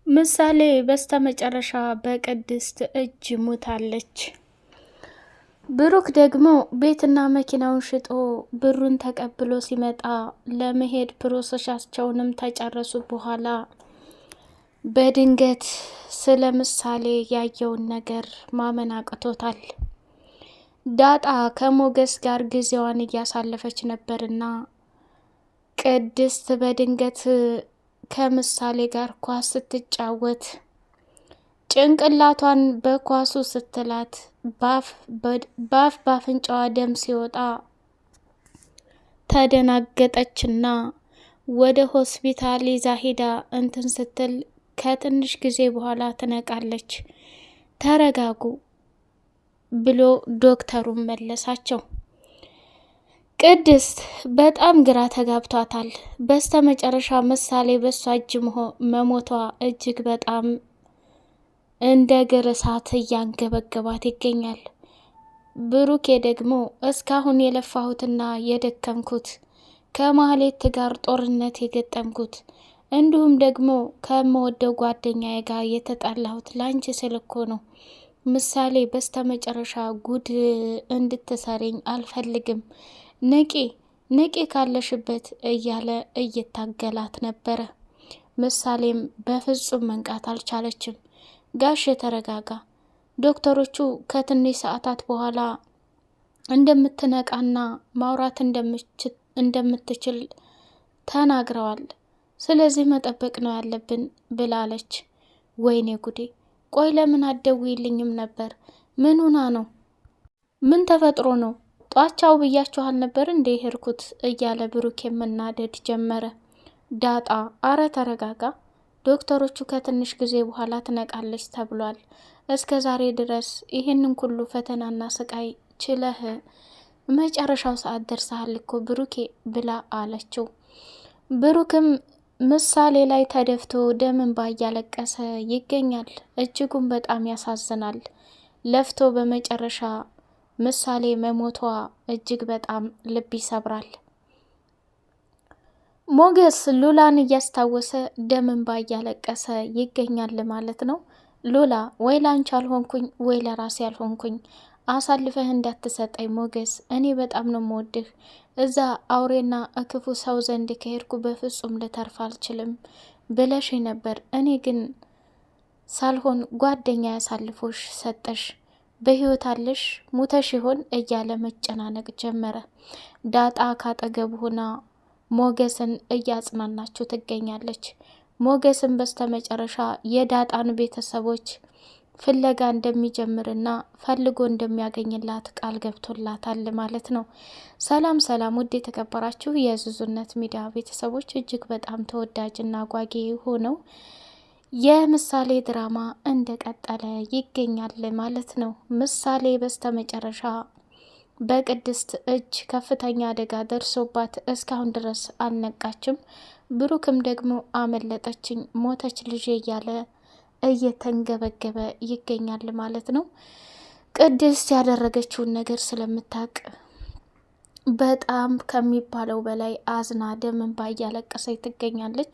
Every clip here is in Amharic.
ምሳሌ በስተመጨረሻ በቅድስት እጅ ሞታለች። ብሩክ ደግሞ ቤትና መኪናውን ሽጦ ብሩን ተቀብሎ ሲመጣ ለመሄድ ፕሮሰሳቸውንም ተጨረሱ በኋላ በድንገት ስለ ምሳሌ ያየውን ነገር ማመን አቅቶታል። ዳጣ ከሞገስ ጋር ጊዜዋን እያሳለፈች ነበርና ቅድስት በድንገት ከምሳሌ ጋር ኳስ ስትጫወት ጭንቅላቷን በኳሱ ስትላት በአፍንጫዋ ደም ሲወጣ ተደናገጠችና ወደ ሆስፒታል ይዛ ሄዳ እንትን ስትል ከትንሽ ጊዜ በኋላ ትነቃለች። ተረጋጉ ብሎ ዶክተሩን መለሳቸው። ቅድስት በጣም ግራ ተጋብቷታል። በስተመጨረሻ ምሳሌ በሷ እጅ መሞቷ እጅግ በጣም እንደ እግር እሳት እያንገበገባት ይገኛል። ብሩኬ ደግሞ እስካሁን የለፋሁትና የደከምኩት ከማህሌት ጋር ጦርነት የገጠምኩት እንዲሁም ደግሞ ከምወደው ጓደኛዬ ጋር የተጣላሁት ላንቺ ስል እኮ ነው። ምሳሌ በስተመጨረሻ ጉድ እንድትሰሪኝ አልፈልግም፣ ንቂ ካለሽበት እያለ እየታገላት ነበረ። ምሳሌም በፍጹም መንቃት አልቻለችም። ጋሽ ተረጋጋ፣ ዶክተሮቹ ከትንሽ ሰዓታት በኋላ እንደምትነቃና ማውራት እንደምትችል ተናግረዋል። ስለዚህ መጠበቅ ነው ያለብን ብላለች። ወይኔ ጉዴ! ቆይ ለምን አትደውይልኝም ነበር? ምን ሆና ነው? ምን ተፈጥሮ ነው? ጧቻው ብያችኋል ነበር እንዴ ሄድኩት እያለ ብሩክ የመናደድ ጀመረ። ዳጣ አረ ተረጋጋ፣ ዶክተሮቹ ከትንሽ ጊዜ በኋላ ትነቃለች ተብሏል። እስከ ዛሬ ድረስ ይህንን ሁሉ ፈተናና ስቃይ ችለህ መጨረሻው ሰዓት ደርሰሃል እኮ ብሩኬ ብላ አለችው። ብሩክም ምሳሌ ላይ ተደፍቶ ደም እንባ እያለቀሰ ይገኛል። እጅጉን በጣም ያሳዝናል። ለፍቶ በመጨረሻ ምሳሌ መሞቷ እጅግ በጣም ልብ ይሰብራል። ሞገስ ሉላን እያስታወሰ ደም እንባ እያለቀሰ ይገኛል ማለት ነው። ሉላ ወይ ላንቺ አልሆንኩኝ ወይ ለራሴ አልሆንኩኝ፣ አሳልፈህ እንዳትሰጠኝ ሞገስ፣ እኔ በጣም ነው የምወድህ። እዛ አውሬና እክፉ ሰው ዘንድ ከሄድኩ በፍጹም ልተርፍ አልችልም ብለሽ ነበር። እኔ ግን ሳልሆን ጓደኛ ያሳልፎሽ ሰጠሽ። በህይወት አለሽ ሙተሽ ይሆን እያለ መጨናነቅ ጀመረ። ዳጣ ካጠገቡ ሆና ሞገስን እያጽናናችው ትገኛለች። ሞገስን በስተመጨረሻ የዳጣን ቤተሰቦች ፍለጋ እንደሚጀምርና ፈልጎ እንደሚያገኝላት ቃል ገብቶላታል ማለት ነው። ሰላም ሰላም! ውድ የተከበራችሁ የዙዙነት ሚዲያ ቤተሰቦች እጅግ በጣም ተወዳጅና አጓጊ ሆነው የምሳሌ ድራማ እንደቀጠለ ይገኛል ማለት ነው። ምሳሌ በስተመጨረሻ በቅድስት እጅ ከፍተኛ አደጋ ደርሶባት እስካሁን ድረስ አልነቃችም። ብሩክም ደግሞ አመለጠችኝ፣ ሞተች ልጄ እያለ እየተንገበገበ ይገኛል ማለት ነው። ቅድስት ያደረገችውን ነገር ስለምታውቅ በጣም ከሚባለው በላይ አዝና ደም እንባ እያለቀሰች ትገኛለች።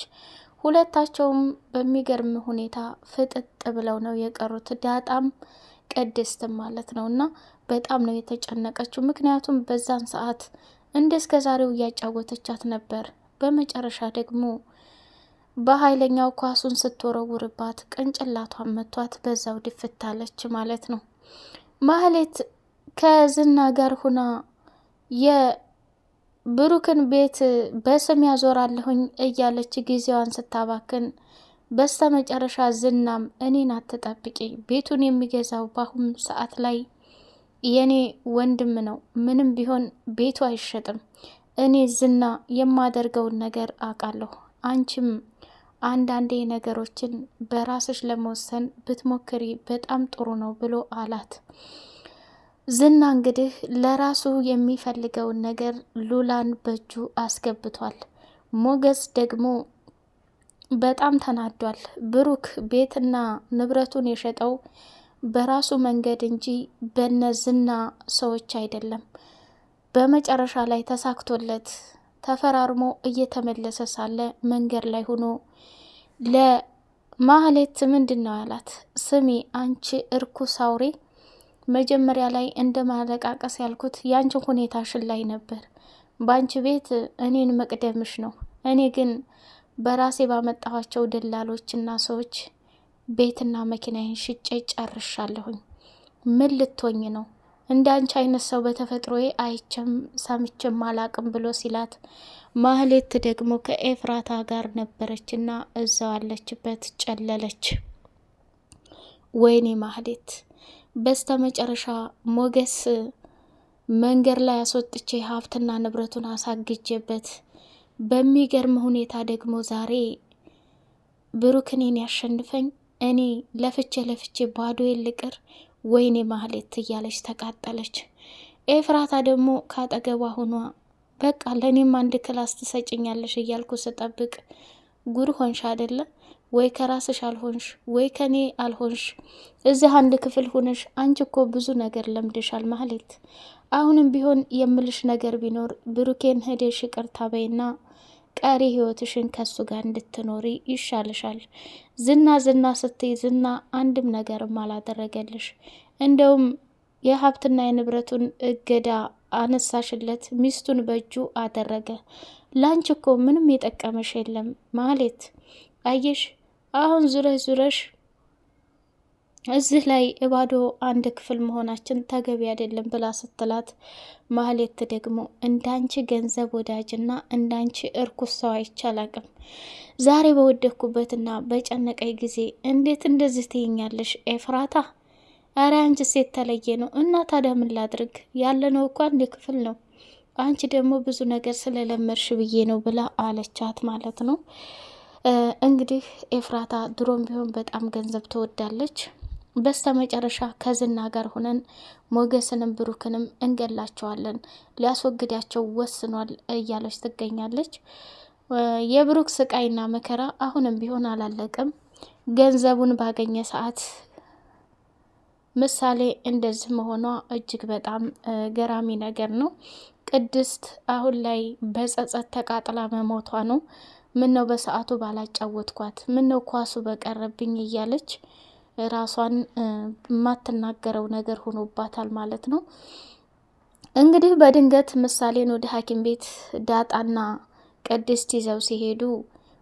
ሁለታቸውም በሚገርም ሁኔታ ፍጥጥ ብለው ነው የቀሩት፣ ዳጣም ቅድስትም ማለት ነው። እና በጣም ነው የተጨነቀችው፣ ምክንያቱም በዛን ሰዓት እንደ እስከ ዛሬው እያጫወተቻት ነበር። በመጨረሻ ደግሞ በኃይለኛው ኳሱን ስትወረውርባት ቅንጭላቷን መቷት፣ በዛው ድፍታለች ማለት ነው። ማህሌት ከዝና ጋር ሁና የብሩክን ቤት በስም ያዞራለሁኝ እያለች ጊዜዋን ስታባክን በስተመጨረሻ ዝናም እኔን አትጠብቂ፣ ቤቱን የሚገዛው በአሁኑ ሰዓት ላይ የኔ ወንድም ነው፣ ምንም ቢሆን ቤቱ አይሸጥም፣ እኔ ዝና የማደርገውን ነገር አውቃለሁ፣ አንቺም አንዳንዴ ነገሮችን በራስሽ ለመወሰን ብትሞክሪ በጣም ጥሩ ነው ብሎ አላት። ዝና እንግዲህ ለራሱ የሚፈልገውን ነገር ሉላን በእጁ አስገብቷል። ሞገስ ደግሞ በጣም ተናዷል። ብሩክ ቤትና ንብረቱን የሸጠው በራሱ መንገድ እንጂ በነዝና ሰዎች አይደለም። በመጨረሻ ላይ ተሳክቶለት ተፈራርሞ እየተመለሰ ሳለ መንገድ ላይ ሆኖ ማህሌት ምንድን ነው ያላት? ስሚ አንቺ እርኩስ አውሬ፣ መጀመሪያ ላይ እንደ ማለቃቀስ ያልኩት ያንቺን ሁኔታሽን ላይ ነበር። በአንቺ ቤት እኔን መቅደምሽ ነው። እኔ ግን በራሴ ባመጣኋቸው ደላሎችና ሰዎች ቤትና መኪናዬን ሽጬ ጨርሻለሁኝ። ምን ልትሆኝ ነው? እንደ አንቺ አይነት ሰው በተፈጥሮዬ አይቼም ሰምቼም አላቅም ብሎ ሲላት፣ ማህሌት ደግሞ ከኤፍራታ ጋር ነበረችና እዛው አለችበት ጨለለች። ወይኔ ማህሌት፣ በስተ መጨረሻ ሞገስ መንገድ ላይ አስወጥቼ ሀብትና ንብረቱን አሳግጄበት በሚገርም ሁኔታ ደግሞ ዛሬ ብሩክኔን ያሸንፈኝ፣ እኔ ለፍቼ ባዶዬን ልቅር። ወይኔ ማህሌት እያለች ተቃጠለች። ኤፍራታ ደግሞ ካጠገቧ ሆኗ በቃ ለእኔም አንድ ክላስ ትሰጭኛለሽ እያልኩ ስጠብቅ ጉድ ሆንሽ አይደለ? ወይ ከራስሽ አልሆንሽ ወይ ከኔ አልሆንሽ፣ እዚህ አንድ ክፍል ሆነሽ አንቺ እኮ ብዙ ነገር ለምደሻል ማህሌት። አሁንም ቢሆን የምልሽ ነገር ቢኖር ብሩኬን ሄደሽ ይቅርታ በይና ቀሪ ህይወትሽን ከሱ ጋር እንድትኖሪ ይሻልሻል። ዝና ስትይ ዝና አንድም ነገርም አላደረገልሽ። እንደውም የሀብትና የንብረቱን እገዳ አነሳሽለት፣ ሚስቱን በእጁ አደረገ። ላንቺ እኮ ምንም የጠቀመሽ የለም ማህሌት። አየሽ አሁን ዙረሽ እዚህ ላይ እባዶ አንድ ክፍል መሆናችን ተገቢ አይደለም ብላ ስትላት፣ ማህሌት ደግሞ እንዳንቺ ገንዘብ ወዳጅና እንዳንቺ እርኩስ ሰው አይቻላቅም። ዛሬ በወደኩበትና በጨነቀኝ ጊዜ እንዴት እንደዚህ ትይኛለሽ ኤፍራታ? አረ አንቺ ሴት ተለየ ነው። እና ታዲያ ምን ላድርግ? ያለነው እኮ አንድ ክፍል ነው። አንቺ ደግሞ ብዙ ነገር ስለለመድሽ ብዬ ነው ብላ አለቻት ማለት ነው። እንግዲህ ኤፍራታ ድሮም ቢሆን በጣም ገንዘብ ትወዳለች። በስተ መጨረሻ ከዝና ጋር ሆነን ሞገስንም ብሩክንም እንገላቸዋለን፣ ሊያስወግዳቸው ወስኗል እያለች ትገኛለች። የብሩክ ስቃይና መከራ አሁንም ቢሆን አላለቀም። ገንዘቡን ባገኘ ሰዓት ምሳሌ እንደዚህ መሆኗ እጅግ በጣም ገራሚ ነገር ነው። ቅድስት አሁን ላይ በጸጸት ተቃጥላ መሞቷ ነው። ምን ነው በሰዓቱ ባላጫወትኳት፣ ምን ነው ኳሱ በቀረብኝ እያለች ራሷን የማትናገረው ነገር ሆኖባታል ማለት ነው። እንግዲህ በድንገት ምሳሌን ወደ ሐኪም ቤት ዳጣና ቅድስት ይዘው ሲሄዱ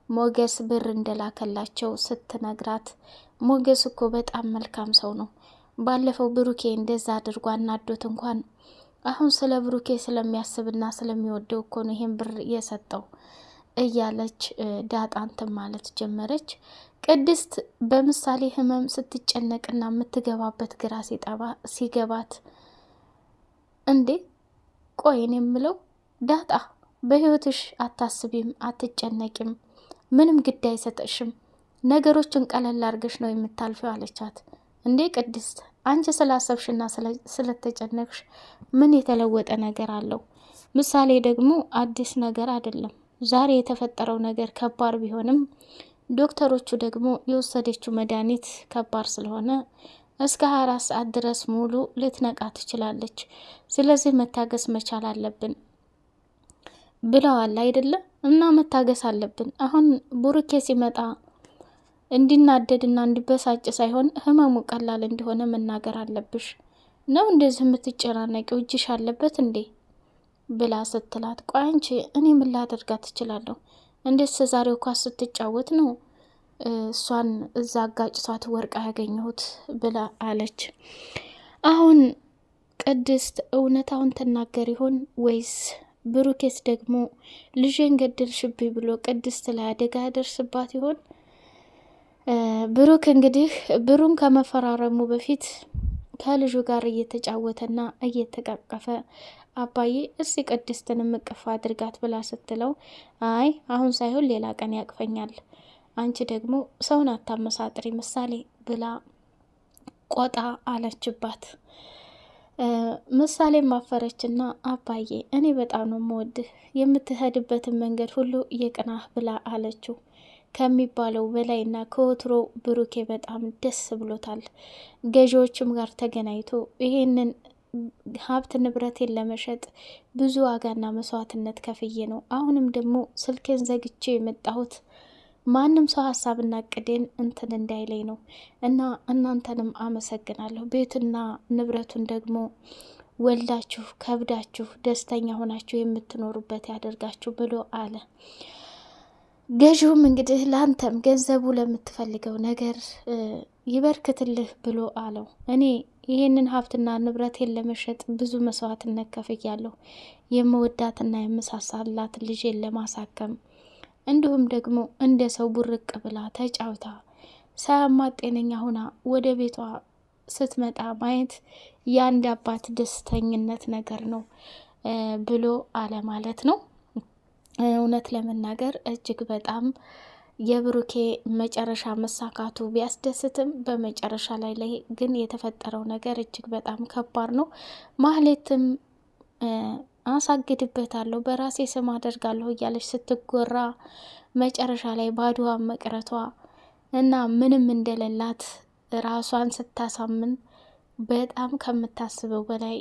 ሞገስ ብር እንደላከላቸው ስትነግራት፣ ሞገስ እኮ በጣም መልካም ሰው ነው። ባለፈው ብሩኬ እንደዛ አድርጎ አናዶት እንኳን አሁን ስለ ብሩኬ ስለሚያስብና ስለሚወደው እኮ ነው ይሄን ብር የሰጠው እያለች ዳጣንትን ማለት ጀመረች። ቅድስት በምሳሌ ህመም ስትጨነቅና የምትገባበት ግራ ሲገባት፣ እንዴ ቆይን የምለው ዳጣ በህይወትሽ አታስቢም፣ አትጨነቂም፣ ምንም ግድ አይሰጠሽም፣ ነገሮችን ቀለል አድርገሽ ነው የምታልፊው አለቻት። እንዴ ቅድስት አንቺ ስላሰብሽና ስለተጨነቅሽ ምን የተለወጠ ነገር አለው? ምሳሌ ደግሞ አዲስ ነገር አይደለም። ዛሬ የተፈጠረው ነገር ከባድ ቢሆንም ዶክተሮቹ ደግሞ የወሰደችው መድኃኒት ከባድ ስለሆነ እስከ 24 ሰዓት ድረስ ሙሉ ልትነቃ ትችላለች። ስለዚህ መታገስ መቻል አለብን ብለዋል አይደለም? እና መታገስ አለብን። አሁን ቡሩኬ ሲመጣ እንዲናደድና እንዲበሳጭ ሳይሆን ህመሙ ቀላል እንደሆነ መናገር አለብሽ። ነው እንደዚህ የምትጨናነቂው? እጅሽ አለበት እንዴ ብላ ስትላት፣ ቆይ አንቺ እኔ ምን ላደርጋት እችላለሁ? እንዴት ዛሬው ኳስ ስትጫወት ነው እሷን እዛ አጋጭቷት ወርቅ ያገኘሁት ብላ አለች። አሁን ቅድስት እውነታውን ትናገር ይሆን ወይስ ብሩኬስ ደግሞ ልጄን ገደልሽብኝ ብሎ ቅድስት ላይ አደጋ ያደርስባት ይሆን? ብሩክ እንግዲህ ብሩን ከመፈራረሙ በፊት ከልጁ ጋር እየተጫወተና እየተቃቀፈ አባዬ እስቲ ቅድስትን እቅፍ አድርጋት ብላ ስትለው፣ አይ አሁን ሳይሆን ሌላ ቀን ያቅፈኛል፣ አንቺ ደግሞ ሰውን አታመሳጥሪ ምሳሌ ብላ ቆጣ አለችባት። ምሳሌ ማፈረችና አባዬ እኔ በጣም ነው የምወድህ፣ የምትሄድበትን መንገድ ሁሉ የቅናህ ብላ አለችው። ከሚባለው በላይና ከወትሮ ብሩኬ በጣም ደስ ብሎታል። ገዢዎችም ጋር ተገናኝቶ ይሄንን ሀብት ንብረቴን ለመሸጥ ብዙ ዋጋና መስዋዕትነት ከፍዬ ነው፣ አሁንም ደግሞ ስልኬን ዘግቼ የመጣሁት ማንም ሰው ሀሳብና እቅዴን እንትን እንዳይለኝ ነው እና እናንተንም አመሰግናለሁ። ቤትና ንብረቱን ደግሞ ወልዳችሁ ከብዳችሁ ደስተኛ ሆናችሁ የምትኖሩበት ያደርጋችሁ ብሎ አለ። ገዢውም እንግዲህ ለአንተም ገንዘቡ ለምትፈልገው ነገር ይበርክትልህ ብሎ አለው። እኔ ይህንን ሀብትና ንብረቴን ለመሸጥ ብዙ መስዋዕትነት ከፍያለሁ። የምወዳትና የምሳሳላት ልጄን ለማሳከም እንዲሁም ደግሞ እንደ ሰው ቡርቅ ብላ ተጫውታ ሳያማት ጤነኛ ሁና ወደ ቤቷ ስትመጣ ማየት የአንድ አባት ደስተኝነት ነገር ነው ብሎ አለ ማለት ነው። እውነት ለመናገር እጅግ በጣም የብሩኬ መጨረሻ መሳካቱ ቢያስደስትም በመጨረሻ ላይ ግን የተፈጠረው ነገር እጅግ በጣም ከባድ ነው። ማህሌትም አሳግድበታለሁ በራሴ ስም አደርጋለሁ እያለች ስትጎራ መጨረሻ ላይ ባዶዋን መቅረቷ እና ምንም እንደሌላት ራሷን ስታሳምን በጣም ከምታስበው በላይ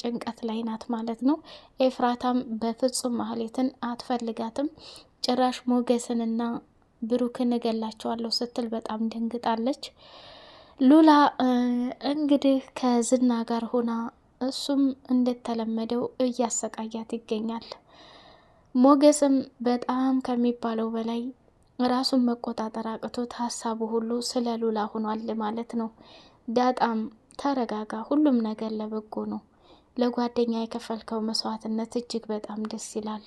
ጭንቀት ላይ ናት ማለት ነው። ኤፍራታም በፍጹም ማህሌትን አትፈልጋትም። ጭራሽ ሞገስንና ብሩክን እገላቸዋለሁ ስትል በጣም ደንግጣለች። ሉላ እንግዲህ ከዝና ጋር ሆና እሱም እንደተለመደው እያሰቃያት ይገኛል። ሞገስም በጣም ከሚባለው በላይ ራሱን መቆጣጠር አቅቶት ሀሳቡ ሁሉ ስለ ሉላ ሆኗል ማለት ነው። ዳጣም ተረጋጋ፣ ሁሉም ነገር ለበጎ ነው። ለጓደኛ የከፈልከው መስዋዕትነት እጅግ በጣም ደስ ይላል።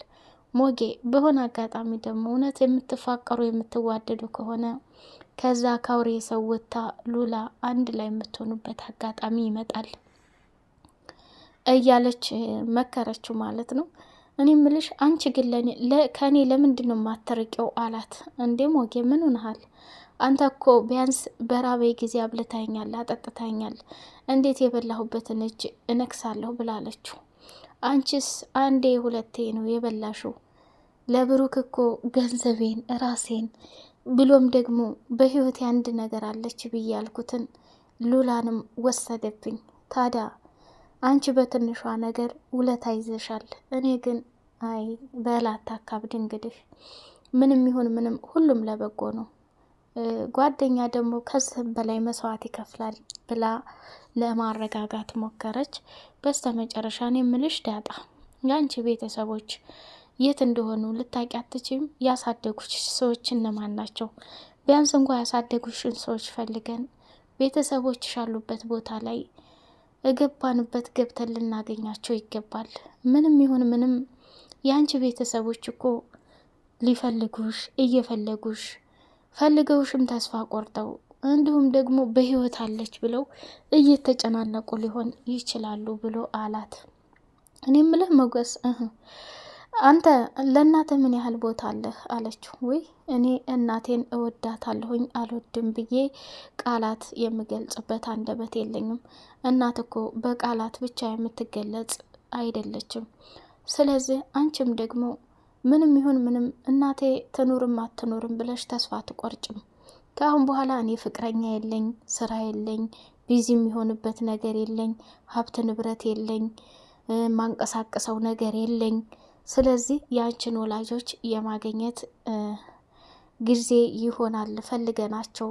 ሞጌ በሆነ አጋጣሚ ደግሞ እውነት የምትፋቀሩ የምትዋደዱ ከሆነ ከዛ ካውሬ ሰው ወጥታ ሉላ አንድ ላይ የምትሆኑበት አጋጣሚ ይመጣል እያለች መከረችው ማለት ነው። እኔ ምልሽ አንቺ ግን ከኔ ለምንድን ነው የማትርቂው አላት። እንዴ ሞጌ ምን ሆነሃል? አንተ እኮ ቢያንስ በራበይ ጊዜ አብልታኛል፣ አጠጥታኛል፣ እንዴት የበላሁበትን እጅ እነክሳለሁ ብላለችው። አንቺስ አንዴ ሁለቴ ነው የበላሽው። ለብሩክ እኮ ገንዘቤን፣ ራሴን ብሎም ደግሞ በህይወት አንድ ነገር አለች ብዬ ያልኩትን ሉላንም ወሰደብኝ። ታዲያ አንቺ በትንሿ ነገር ውለታ ይዘሻል። እኔ ግን አይ በላት አካብድ። እንግዲህ ምንም ይሁን ምንም ሁሉም ለበጎ ነው። ጓደኛ ደግሞ ከዚህም በላይ መስዋዕት ይከፍላል ብላ ለማረጋጋት ሞከረች። በስተ መጨረሻ እኔ የምልሽ ዳጣ የአንቺ ቤተሰቦች የት እንደሆኑ ልታውቂ አትችይም? ያሳደጉሽ ሰዎች እነማን ናቸው? ቢያንስ እንኳ ያሳደጉሽን ሰዎች ፈልገን ቤተሰቦችሽ ያሉበት ቦታ ላይ እገባንበት ገብተን ልናገኛቸው ይገባል። ምንም ይሁን ምንም የአንቺ ቤተሰቦች እኮ ሊፈልጉሽ እየፈለጉሽ ፈልገውሽም ተስፋ ቆርጠው እንዲሁም ደግሞ በህይወት አለች ብለው እየተጨናነቁ ሊሆን ይችላሉ ብሎ አላት። እኔ ምልህ ሞገስ አንተ ለእናትህ ምን ያህል ቦታ አለህ አለችው። ወይ እኔ እናቴን እወዳታለሁኝ አልወድም ብዬ ቃላት የምገልጽበት አንደበት የለኝም። እናት እኮ በቃላት ብቻ የምትገለጽ አይደለችም። ስለዚህ አንቺም ደግሞ ምንም ይሁን ምንም እናቴ ትኑርም አትኑርም ብለሽ ተስፋ አትቆርጭም። ከአሁን በኋላ እኔ ፍቅረኛ የለኝ፣ ስራ የለኝ፣ ቢዚ የሚሆንበት ነገር የለኝ፣ ሀብት ንብረት የለኝ፣ ማንቀሳቀሰው ነገር የለኝ። ስለዚህ ያንቺን ወላጆች የማገኘት ጊዜ ይሆናል፣ ፈልገናቸው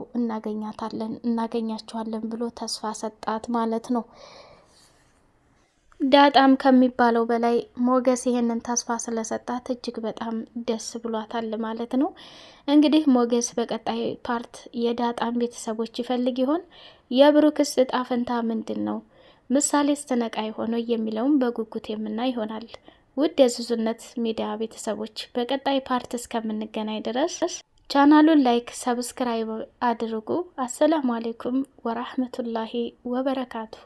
እናገኛቸዋለን ብሎ ተስፋ ሰጣት ማለት ነው። ዳጣም ከሚባለው በላይ ሞገስ ይሄንን ተስፋ ስለሰጣት እጅግ በጣም ደስ ብሏታል ማለት ነው። እንግዲህ ሞገስ በቀጣይ ፓርት የዳጣን ቤተሰቦች ይፈልግ ይሆን? የብሩክስ እጣ ፈንታ ምንድን ነው? ምሳሌስ ትነቃ የሆነው የሚለውም በጉጉት የምናይ ይሆናል። ውድ የዙዙነት ሚዲያ ቤተሰቦች በቀጣይ ፓርት እስከምንገናኝ ድረስ ቻናሉን ላይክ፣ ሰብስክራይብ አድርጉ። አሰላሙ አሌይኩም ወራህመቱላሂ ወበረካቱሁ።